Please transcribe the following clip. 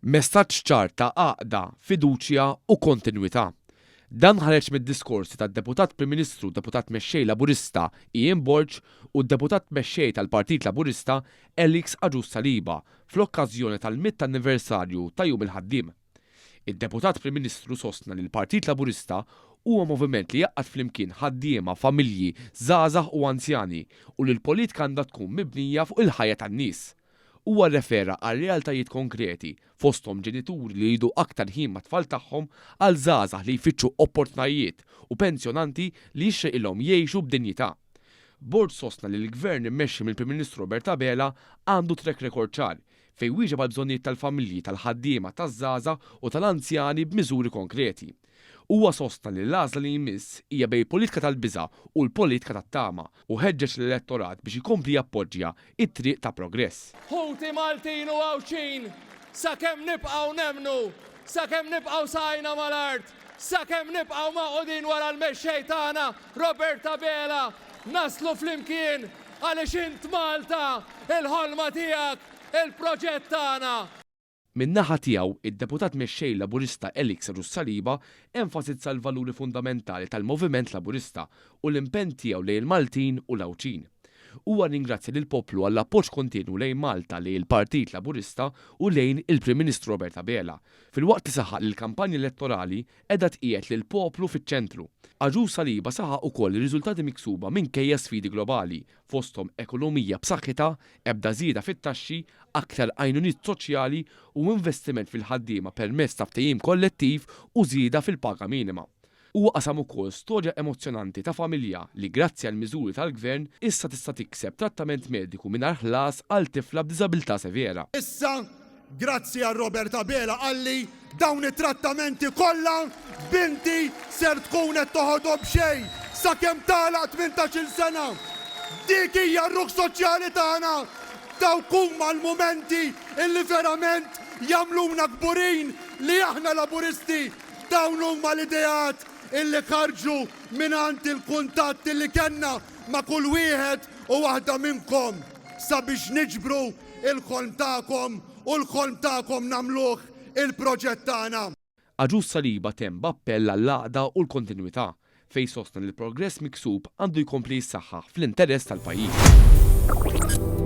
Messaġġ ċar ta' għaqda, fiduċja u kontinwità. Dan ħareġ mid-diskorsi tad-Deputat Prim Ministru Deputat Mexxej Laburista Ian Borg u d-Deputat Mexxej tal-Partit Laburista Elix Aġus Saliba fl-okkażjoni tal-100 anniversarju ta' Jum il-Ħaddiem. Id-Deputat Prim Ministru sostna li l-Partit Laburista huwa moviment li jaqqad flimkien ħaddiema, familji, żgħażagħ u anzjani u li l-politika għandha tkun mibnija fuq il-ħajja tan-nies. Huwa rrefera għal realtajiet konkreti fosthom ġenituri li jridu aktar ħin ma' tfal tagħhom għal żgħażagħ li jfittxu opportunitajiet u pensjonanti li jixtieqilhom jgħixu b'dinjità. Bord sostna li l-Gvern immexxi mill-Prim Ministru Robert Abela għandu track record ċar fejn wieġeb għal bżonnijiet tal-familji, tal-ħaddiema, taż-żgħażagħ u tal-anzjani b'miżuri konkreti. Huwa sostna li l-għażla li jmiss hija bejn politika tal-biża' u l-politika tat-tama u ħeġġeġ l-elettorat biex ikompli jappoġġja it-triq ta' progress. Ħuti Maltin u għawċin, sakemm nibqgħu nemnu, sakemm nibqgħu sajna mal-art, sakemm nibqgħu maqogħdin wara l-mexxej tagħna Robert Abela, naslu flimkien għaliex int Malta, il-ħolma tiegħek, il-proġett tagħna. Min-naħa tiegħu id-Deputat Mexxej Laburista Elix Aġus Saliba enfasizza l-valuri fundamentali tal-Moviment Laburista u l-impenn tiegħu lejn il-Maltin u l-Għawċin. Huwa ringrazzja lil poplu għall appoġġ kontinwu lejn Malta lejn il-Partit Laburista u lejn il-Prim Ministru Robert Abela. Filwaqt li saħaq li l-kampanja elettorali qiegħda tqiegħed lil poplu fiċ-ċentru. Aġus Saliba saħaq ukoll ir-riżultati miksuba minkejja sfidi globali fosthom ekonomija b'saħħitha, ebda żieda fit-taxxi, aktar għajnuniet soċjali u investiment fil-ħaddiema permezz ta' ftehim kollettiv u żieda fil-paga minima. Huwa qasam ukoll storja emozzjonanti ta' familja li grazzi għal miżuri tal-Gvern issa tista' tikseb trattament mediku mingħajr ħlas għal tifla b'diżabilità severa. Issa, grazzi għal Robert Abela għalli dawn it-trattamenti kollha binti ser tkun qed toħodhom b'xejn sakemm tagħlaq 18-il sena. Dik hija r-ruħ soċjali tagħna. Dawk huma l-mumenti illi verament jagħmluna kburin li aħna Laburisti. Dawn huma l-ideat illi ħarġu mingħand il-kuntatt illi kellna ma' kull wieħed u waħda minnkom sabiex niġbru il-ħolm tagħkom u l-ħolm tagħkom nagħmluh il-proġett tagħna. Aġus Saliba temm b'appell għall-għaqda u l-kontinwità fejn sostna li l-progress miksub għandu jkompli jissaħħaħ fl-interess tal-pajjiż.